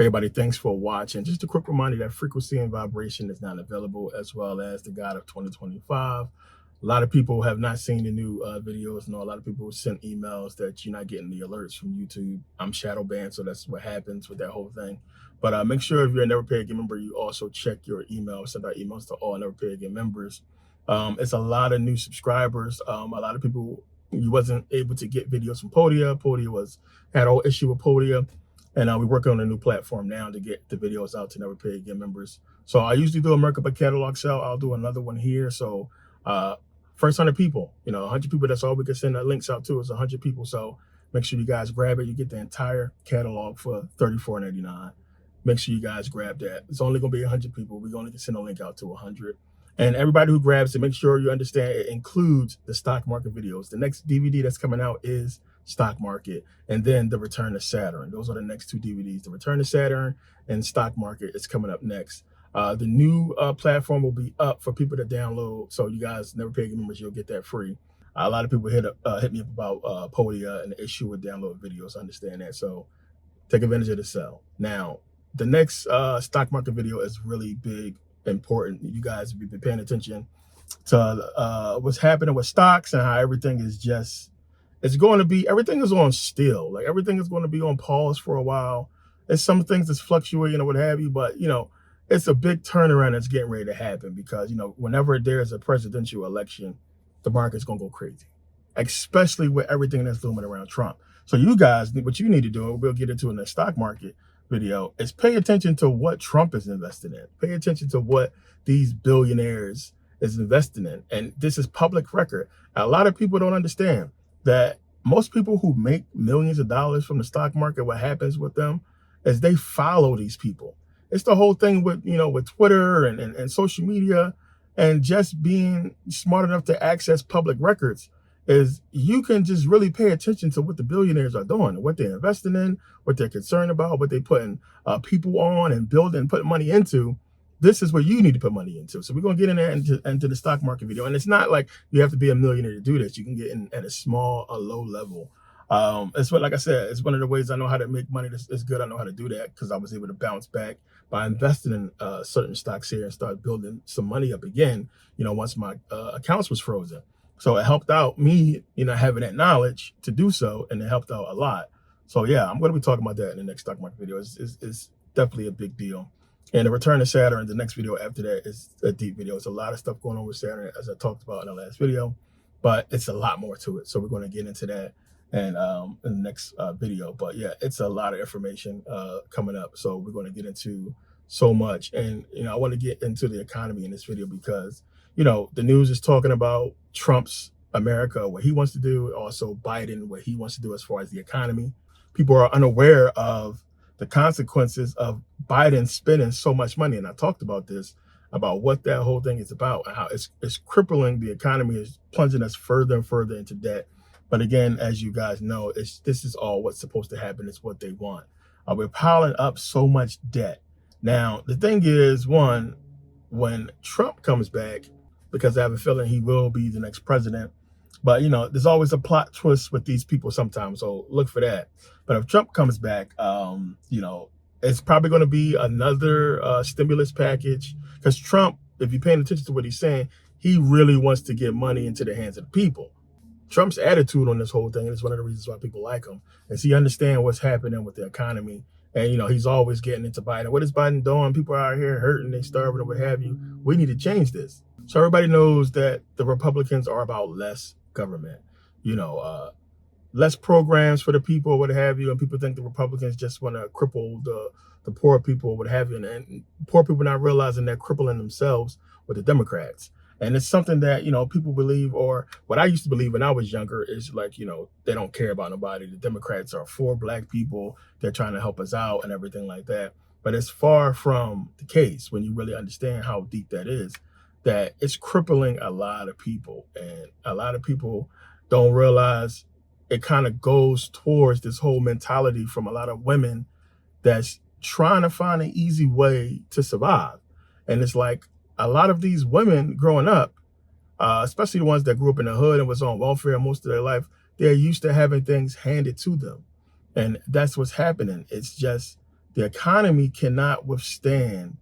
Everybody, thanks for watching. Just a quick reminder that frequency and vibration is not available, as well as the God of 2025. A lot of people have not seen the new videos. A lot of people sent emails that you're not getting the alerts from YouTube. I'm shadow banned, so that's what happens with that whole thing. But make sure if you're a Never Pay Again member, you also check your email. Send out emails to all Never Pay Again members. It's a lot of new subscribers. A lot of people, you wasn't able to get videos from Podia. Podia had all issue with Podia. And we're working on a new platform now to get the videos out to Never Pay Again members. So I usually do a Merkaba catalog sale. I'll do another one here. So first 100 people, 100 people, that's all we can send the links out to is 100 people. So make sure you guys grab it. You get the entire catalog for $34.99. Make sure you guys grab that. It's only going to be 100 people. We're going to send a link out to 100. And everybody who grabs it, make sure you understand it includes the stock market videos. The next DVD that's coming out is Stock Market, and then The Return to Saturn. Those are the next two DVDs. The Return to Saturn and Stock Market is coming up next. The new platform will be up for people to download. So you guys, Never Pay Again members, you'll get that free. A lot of people hit me up about Podia and the issue with download videos. I understand that. So take advantage of the sale. Now, the next stock market video is really big, important. You guys be paying attention to what's happening with stocks and how everything is just, everything is on still. Like everything is going to be on pause for a while. There's some things that's fluctuating or what have you, but it's a big turnaround that's getting ready to happen because, whenever there's a presidential election, the market's going to go crazy, especially with everything that's looming around Trump. So you guys, what you need to do, and we'll get into in the stock market video, is pay attention to what Trump is investing in. Pay attention to what these billionaires is investing in. And this is public record. A lot of people don't understand that most people who make millions of dollars from the stock market, what happens with them is they follow these people. It's the whole thing with, with Twitter and social media, and just being smart enough to access public records is you can just really pay attention to what the billionaires are doing, what they're investing in, what they're concerned about, what they're putting people on and building, putting money into. This is where you need to put money into. So we're going to get in there into the stock market video. And it's not like you have to be a millionaire to do this. You can get in at a low level. It's what, like I said, it's one of the ways I know how to make money. It's good. I know how to do that because I was able to bounce back by investing in certain stocks here and start building some money up again, once my accounts was frozen. So it helped out me, having that knowledge to do so, and it helped out a lot. So yeah, I'm going to be talking about that in the next stock market video. It's definitely a big deal. And The Return to Saturn, the next video after that, is a deep video. It's a lot of stuff going on with Saturn, as I talked about in the last video, but it's a lot more to it. So we're going to get into that and in the next video. But yeah, it's a lot of information coming up. So we're going to get into so much. And, I want to get into the economy in this video because, the news is talking about Trump's America, what he wants to do, also Biden, what he wants to do as far as the economy. People are unaware of the consequences of Biden spending so much money. And I talked about this, about what that whole thing is about and how it's crippling the economy, is plunging us further and further into debt. But again, as you guys know, this is all what's supposed to happen. It's what they want. We're piling up so much debt. Now, the thing is, one, when Trump comes back, because I have a feeling he will be the next president, but, there's always a plot twist with these people sometimes, so look for that. But if Trump comes back, it's probably going to be another stimulus package, because Trump, if you're paying attention to what he's saying, he really wants to get money into the hands of the people. Trump's attitude on this whole thing is one of the reasons why people like him, is he understands what's happening with the economy. And, he's always getting into Biden. What is Biden doing? People are out here hurting, they starving, or what have you. We need to change this. So everybody knows that the Republicans are about less government, less programs for the people, what have you. And people think the Republicans just want to cripple the poor people, what have you. And poor people not realizing they're crippling themselves with the Democrats. And it's something that, people believe, or what I used to believe when I was younger, is like, they don't care about nobody. The Democrats are for black people. They're trying to help us out and everything like that. But it's far from the case when you really understand how deep that is, that it's crippling a lot of people. And a lot of people don't realize it kind of goes towards this whole mentality from a lot of women that's trying to find an easy way to survive. And it's like, a lot of these women growing up, especially the ones that grew up in the hood and was on welfare most of their life, they're used to having things handed to them. And that's what's happening. It's just The economy cannot withstand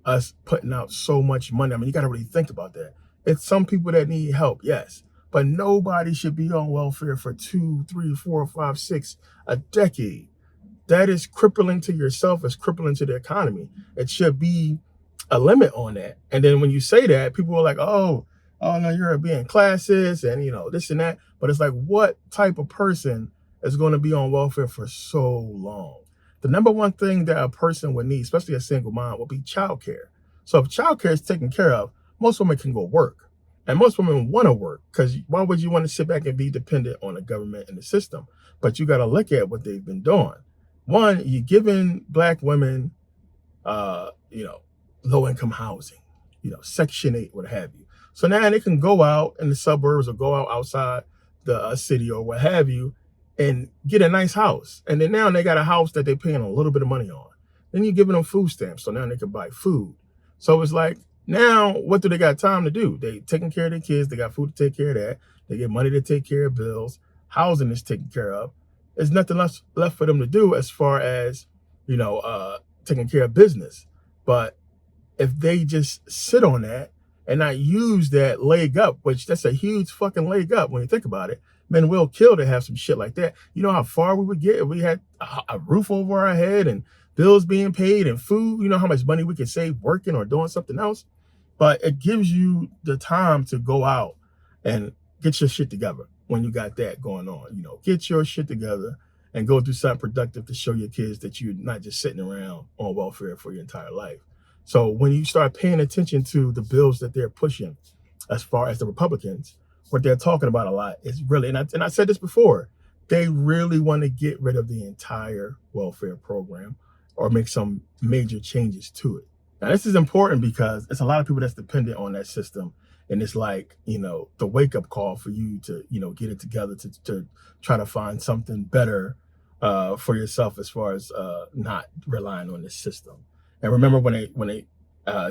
us putting out so much money. I mean, you got to really think about that. It's some people that need help, yes, but nobody should be on welfare for 2, 3, 4, 5, 6, a decade. That is crippling to yourself. It's crippling to the economy. It should be a limit on that. And then when you say that, people are like, oh no, you're being classist and this and that. But it's like, what type of person is going to be on welfare for so long? The number one thing that a person would need, especially a single mom, would be childcare. So if childcare is taken care of, most women can go work. And most women want to work, because why would you want to sit back and be dependent on the government and the system? But you got to look at what they've been doing. One, you're giving Black women, low-income housing, Section 8, what have you. So now they can go out in the suburbs or go out outside the city or what have you and get a nice house. And then now they got a house that they're paying a little bit of money on. Then you're giving them food stamps, so now they can buy food. So it's like, now what do they got time to do? They taking care of their kids. They got food to take care of that. They get money to take care of bills. Housing is taken care of. There's nothing left for them to do as far as, taking care of business. But if they just sit on that and not use that leg up, which that's a huge fucking leg up when you think about it, men will kill to have some shit like that. You know how far we would get if we had a roof over our head and bills being paid and food? You know how much money we could save working or doing something else? But it gives you the time to go out and get your shit together when you got that going on. Get your shit together and go do something productive to show your kids that you're not just sitting around on welfare for your entire life. So when you start paying attention to the bills that they're pushing, as far as the Republicans, what they're talking about a lot is really, and I said this before, they really want to get rid of the entire welfare program or make some major changes to it. Now, this is important because it's a lot of people that's dependent on that system. And it's like, the wake-up call for you to, get it together to try to find something better for yourself as far as not relying on this system. And remember when they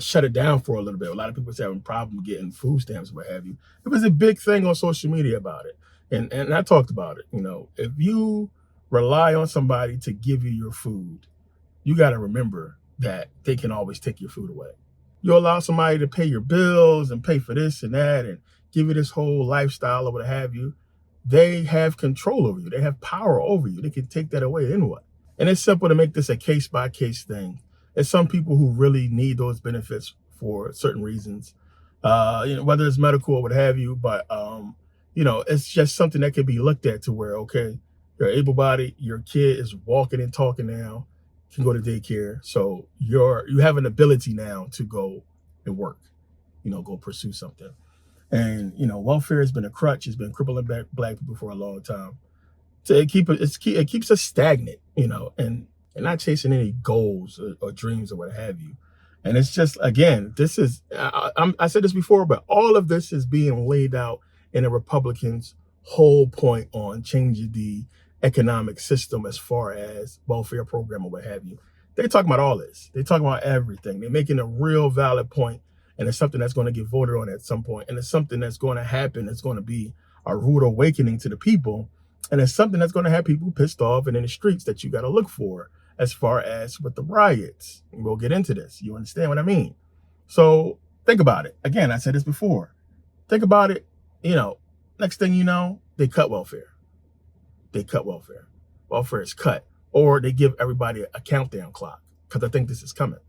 shut it down for a little bit, a lot of people was having problems getting food stamps, what have you. It was a big thing on social media about it. And I talked about it. If you rely on somebody to give you your food, you got to remember that they can always take your food away. You allow somebody to pay your bills and pay for this and that and give you this whole lifestyle or what have you. They have control over you. They have power over you. They can take that away anyway. And it's simple to make this a case-by-case thing. There's some people who really need those benefits for certain reasons, whether it's medical or what have you. But, it's just something that can be looked at to where, okay, you're able-bodied, your kid is walking and talking now, can go to daycare. So you have an ability now to go and work, go pursue something. And, welfare has been a crutch. It's been crippling Black people for a long time. So it keeps us stagnant, and not chasing any goals or dreams or what have you. And it's just, again, this is, I said this before, but all of this is being laid out in the Republicans' whole point on changing the economic system as far as welfare program or what have you. They're talking about all this. They're talking about everything. They're making a real valid point, and it's something that's going to get voted on at some point. And it's something that's going to happen. It's going to be a rude awakening to the people. And it's something that's going to have people pissed off and in the streets that you got to look for as far as with the riots. And we'll get into this. You understand what I mean? So think about it. Again, I said this before. Think about it. Next thing you know, they cut welfare. They cut welfare. Welfare is cut. Or they give everybody a countdown clock, because I think this is coming.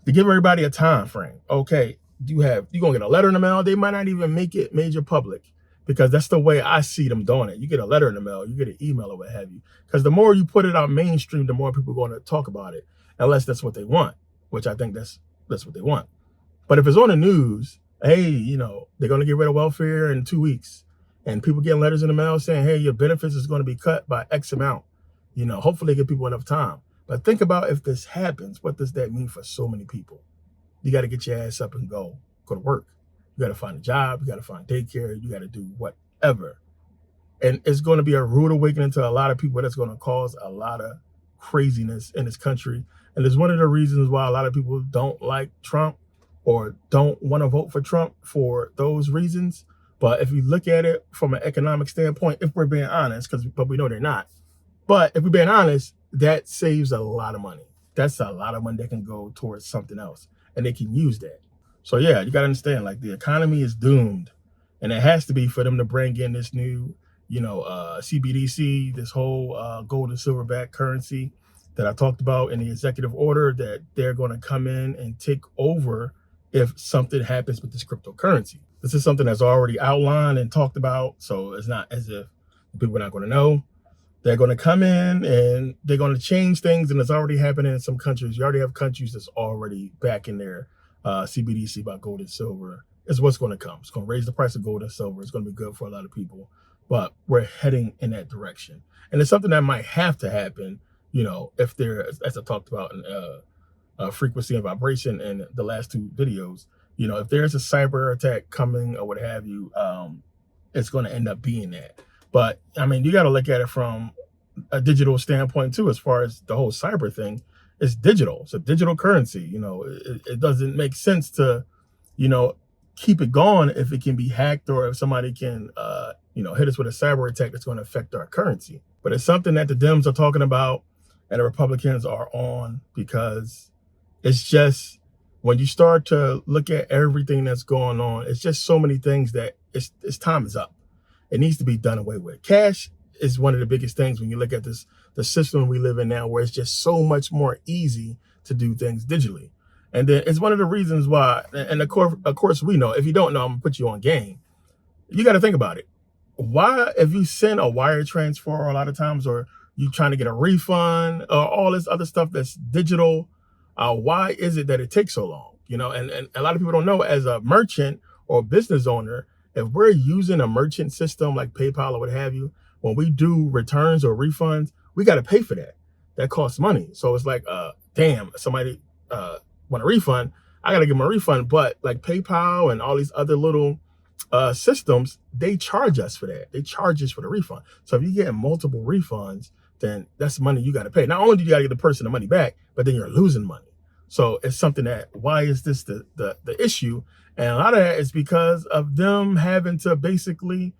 They give everybody a time frame. Okay, you're going to get a letter in the mail. They might not even make it major public, because that's the way I see them doing it. You get a letter in the mail, you get an email or what have you. Because the more you put it out mainstream, the more people are going to talk about it, unless that's what they want, which I think that's what they want. But if it's on the news, hey, they're going to get rid of welfare in 2 weeks, and people getting letters in the mail saying, hey, your benefits is going to be cut by X amount. Hopefully they give people enough time. But think about if this happens, what does that mean for so many people? You got to get your ass up and go to work. You got to find a job. You got to find daycare. You got to do whatever. And it's going to be a rude awakening to a lot of people. That's going to cause a lot of craziness in this country. And it's one of the reasons why a lot of people don't like Trump or don't want to vote for Trump for those reasons. But if you look at it from an economic standpoint, if we're being honest, but we know they're not. But if we're being honest, that saves a lot of money. that's a lot of money that can go towards something else, and they can use that. So yeah, you got to understand, like, the economy is doomed, and it has to be for them to bring in this new, CBDC, this whole gold and silver backed currency that I talked about in the executive order, that they're going to come in and take over if something happens with this cryptocurrency. This is something that's already outlined and talked about, so it's not as if people are not going to know. They're going to come in and they're going to change things, and it's already happening in some countries. You already have countries that's already backing their CBDC by gold and silver. Is what's going to come. It's going to raise the price of gold and silver. It's going to be good for a lot of people, but we're heading in that direction, and it's something that might have to happen. If there, as I talked about in frequency and vibration in the last two videos, if there's a cyber attack coming or what have you, it's going to end up being that. But I mean, you got to look at it from a digital standpoint too. As far as the whole cyber thing, it's digital. It's a digital currency. It doesn't make sense to, keep it going if it can be hacked, or if somebody can, hit us with a cyber attack that's going to affect our currency. But it's something that the Dems are talking about and the Republicans are on, because it's just, when you start to look at everything that's going on, it's just so many things that it's time is up. It needs to be done away with. Cash is one of the biggest things when you look at the system we live in now, where it's just so much more easy to do things digitally. And then it's one of the reasons why, and of course we know, if you don't know, I'm gonna put you on game. You got to think about it. Why, if you send a wire transfer a lot of times, or you trying to get a refund, or all this other stuff that's digital, why is it that it takes so long? And a lot of people don't know, as a merchant or business owner, if we're using a merchant system like PayPal or what have you, when we do returns or refunds, we got to pay for that. That costs money. So it's like, damn, somebody want a refund, I got to give them a refund. But like PayPal and all these other little systems, they charge us for that. They charge us for the refund. So if you get multiple refunds, then that's money you got to pay. Not only do you got to get the person the money back, but then you're losing money. So it's something that, why is this the issue? And a lot of that is because of them having to basically,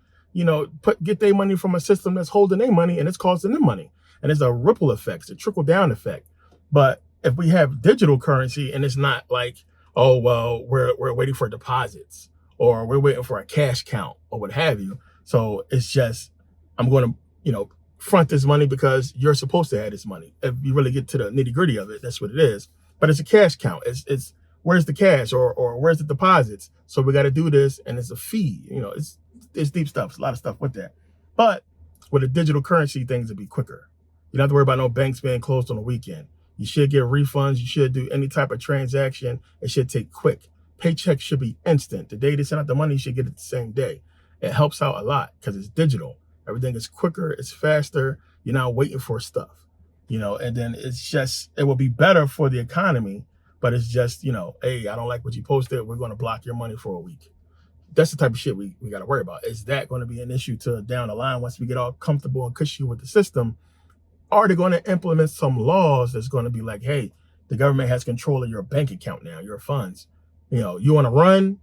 get their money from a system that's holding their money, and it's costing them money. And it's a ripple effect, it's a trickle down effect. But if we have digital currency, and it's not like, oh, well, we're waiting for deposits, or we're waiting for a cash count or what have you. So it's just, I'm going to, front this money because you're supposed to have this money. If you really get to the nitty gritty of it, that's what it is. But it's a cash count. It's where's the cash, or where's the deposits? So we got to do this, and it's a fee. It's deep stuff. It's a lot of stuff with that. But with a digital currency, things will be quicker. You don't have to worry about no banks being closed on the weekend. You should get refunds. You should do any type of transaction. It should take quick. Paychecks should be instant. The day they send out the money, you should get it the same day. It helps out a lot because it's digital. Everything is quicker. It's faster. You're not waiting for stuff. And then it will be better for the economy, but it's just, hey, I don't like what you posted. We're going to block your money for a week. That's the type of shit we got to worry about. Is that going to be an issue to down the line once we get all comfortable and cushy with the system? Are they going to implement some laws that's going to be like, hey, the government has control of your bank account now, your funds. You want to run,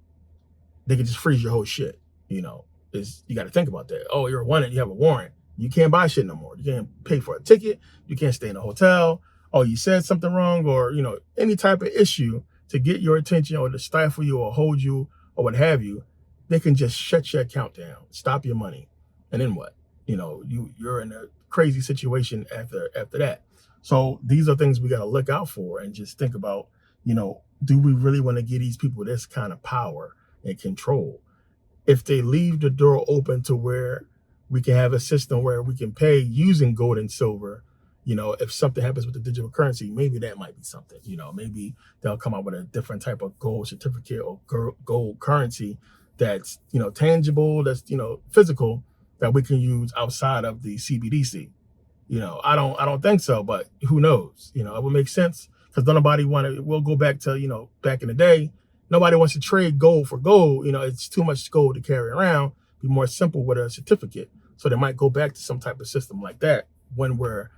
they can just freeze your whole shit. You got to think about that. Oh, you're wanted, you have a warrant. You can't buy shit no more. You can't pay for a ticket. You can't stay in a hotel. Oh, you said something wrong, or, any type of issue to get your attention, or to stifle you or hold you or what have you. They can just shut your account down, stop your money. And then what? You're in a crazy situation after that. So these are things we got to look out for, and just think about, do we really want to give these people this kind of power and control? If they leave the door open to where we can have a system where we can pay using gold and silver, if something happens with the digital currency, maybe that might be something. Maybe they'll come up with a different type of gold certificate or gold currency that's, tangible, that's, physical, that we can use outside of the CBDC. I don't think so, but who knows? It would make sense, because nobody we'll go back to, back in the day, nobody wants to trade gold for gold. It's too much gold to carry around. Be more simple with a certificate. So they might go back to some type of system like that when we're,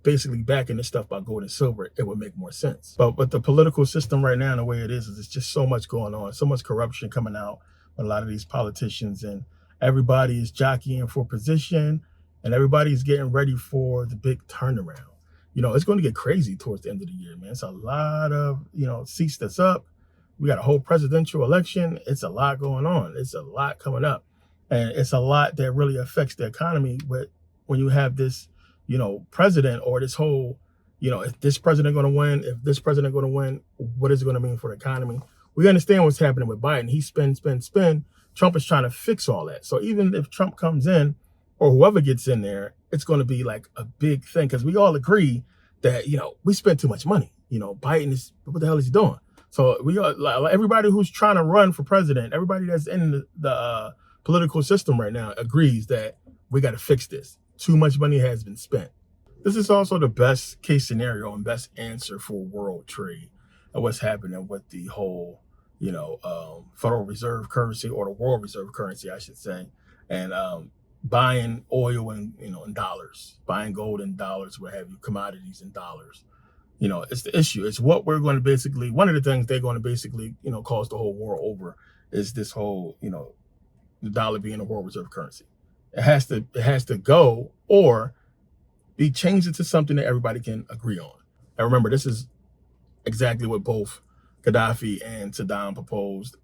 basically backing this stuff by gold and silver. It would make more sense. But with the political system right now, the way it is it's just so much going on, so much corruption coming out with a lot of these politicians, and everybody is jockeying for position, and everybody's getting ready for the big turnaround. it's going to get crazy towards the end of the year, man. It's a lot of, seats that's up. We got a whole presidential election. It's a lot going on. It's a lot coming up. And it's a lot that really affects the economy. But when you have this, president, or this whole, if this president going to win, if this president going to win, what is it going to mean for the economy? We understand what's happening with Biden. He spend. Trump is trying to fix all that. So even if Trump comes in, or whoever gets in there, it's going to be like a big thing, because we all agree that, we spend too much money. Biden is, what the hell is he doing? So we are, like, everybody who's trying to run for president, everybody that's in the political system right now agrees that we got to fix this. Too much money has been spent. This is also the best case scenario and best answer for world trade and what's happening with the whole, Federal Reserve currency, or the world reserve currency, I should say, and buying oil in dollars, buying gold in dollars, what have you, commodities in dollars. It's the issue. It's what we're going to basically, one of the things they're going to basically, cause the whole war over is this whole, the dollar being a world reserve currency. It has to go, or be changed into something that everybody can agree on. And remember, this is exactly what both Gaddafi and Saddam proposed,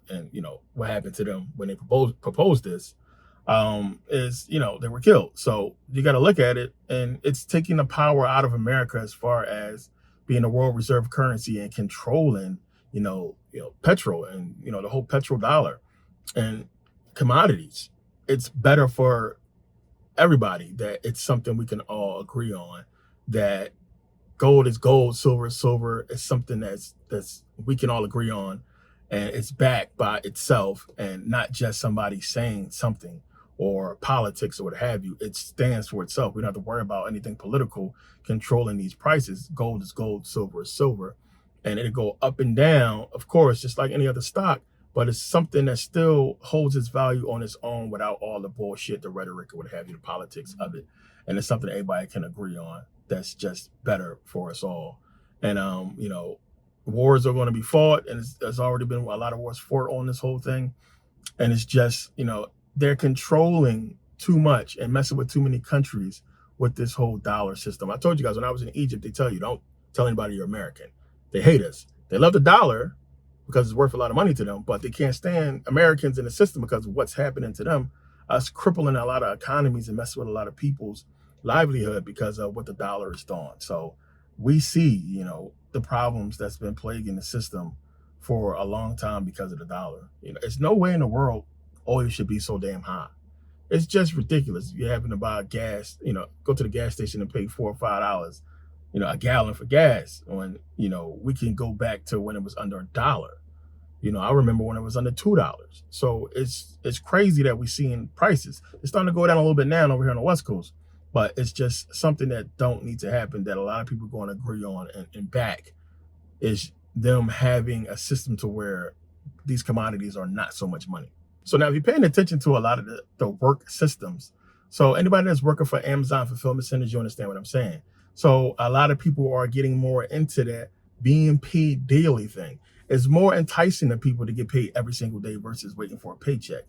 and what happened to them when they proposed this, is they were killed. So you got to look at it, and it's taking the power out of America as far as being a world reserve currency and controlling petrol and the whole petrodollar and commodities. It's better for everybody that it's something we can all agree on, that gold is gold, silver is silver. It's something that's we can all agree on, and it's backed by itself, and not just somebody saying something or politics or what have you. It stands for itself. We don't have to worry about anything political controlling these prices. Gold is gold, silver is silver, and it'll go up and down, of course, just like any other stock, but it's something that still holds its value on its own without all the bullshit, the rhetoric, or what have you, the politics of it. And it's something everybody can agree on. That's just better for us all. And, wars are going to be fought, and there's already been a lot of wars fought on this whole thing. And it's just, they're controlling too much and messing with too many countries with this whole dollar system. I told you guys, when I was in Egypt, they tell you, don't tell anybody you're American. They hate us. They love the dollar because it's worth a lot of money to them, but they can't stand Americans in the system because of what's happening to them, us crippling a lot of economies and messing with a lot of people's livelihood because of what the dollar is doing. So we see, the problems that's been plaguing the system for a long time because of the dollar. There's no way in the world oil should be so damn high. It's just ridiculous. You're having to buy gas, go to the gas station and pay $4 or $5, a gallon for gas, when, we can go back to when it was under $1. I remember when it was under $2. So it's crazy that we're seeing prices. It's starting to go down a little bit now over here on the West Coast, but it's just something that don't need to happen, that a lot of people are going to agree on and back, is them having a system to where these commodities are not so much money. So now if you're paying attention to a lot of the work systems, so anybody that's working for Amazon fulfillment centers, you understand what I'm saying. So a lot of people are getting more into that being paid daily thing. It's more enticing to people to get paid every single day versus waiting for a paycheck,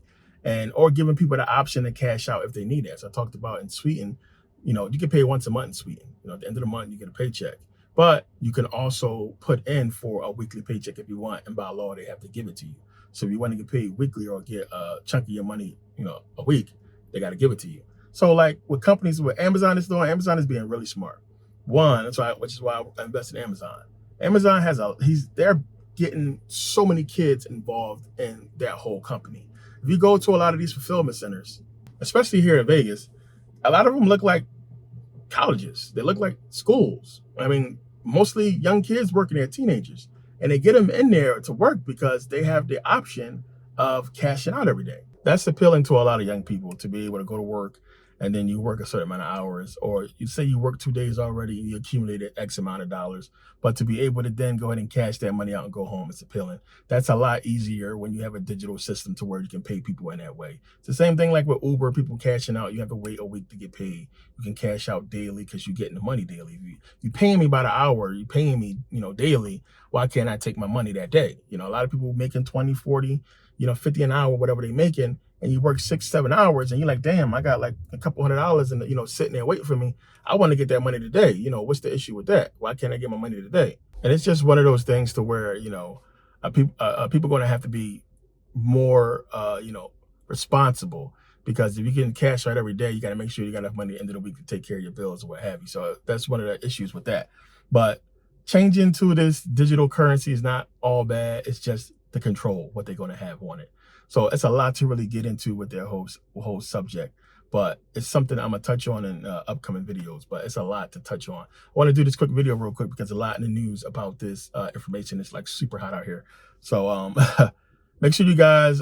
or giving people the option to cash out if they need it. So I talked about in Sweden, you get paid once a month in Sweden. At the end of the month, you get a paycheck. But you can also put in for a weekly paycheck if you want, and by law, they have to give it to you. So if you want to get paid weekly or get a chunk of your money, a week, they got to give it to you. So like with companies, what Amazon is doing, Amazon is being really smart. Which is why I invest in Amazon. Amazon they're getting so many kids involved in that whole company. If you go to a lot of these fulfillment centers, especially here in Vegas, a lot of them look like colleges. They look like schools. I mean, mostly young kids working there, teenagers. And they get them in there to work because they have the option of cashing out every day. That's appealing to a lot of young people, to be able to go to work and then you work a certain amount of hours, or you say you work 2 days already and you accumulated X amount of dollars, but to be able to then go ahead and cash that money out and go home, it's appealing. That's a lot easier when you have a digital system to where you can pay people in that way. It's the same thing like with Uber, people cashing out, you have to wait a week to get paid. You can cash out daily because you're getting the money daily. You paying me by the hour, you paying me, daily. Why can't I take my money that day? A lot of people making 20, 40, 50 an hour, whatever they're making, and you work 6-7 hours, and you're like, damn, I got like a couple $100 and sitting there waiting for me. I want to get that money today. What's the issue with that? Why can't I get my money today? And it's just one of those things to where people going to have to be more responsible, because if you're getting cash right every day, you got to make sure you got enough money at the end of the week to take care of your bills or what have you. So that's one of the issues with that. But changing to this digital currency is not all bad. It's just the control, what they're going to have on it. So it's a lot to really get into with their whole subject, but it's something I'm gonna touch on in upcoming videos. But it's a lot to touch on. I want to do this quick video real quick because a lot in the news about this information is like super hot out here. So make sure you guys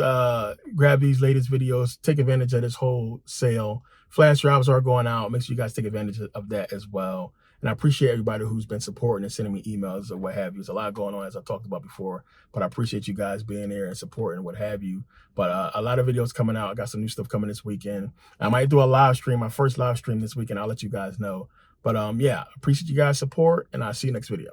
grab these latest videos, take advantage of this whole sale. Flash drives are going out. Make sure you guys take advantage of that as well. And I appreciate everybody who's been supporting and sending me emails or what have you. There's a lot going on, as I talked about before, but I appreciate you guys being there and supporting what have you. But a lot of videos coming out. I got some new stuff coming this weekend. I might do a live stream, my first live stream this weekend. I'll let you guys know. But yeah, appreciate you guys' support, and I'll see you next video.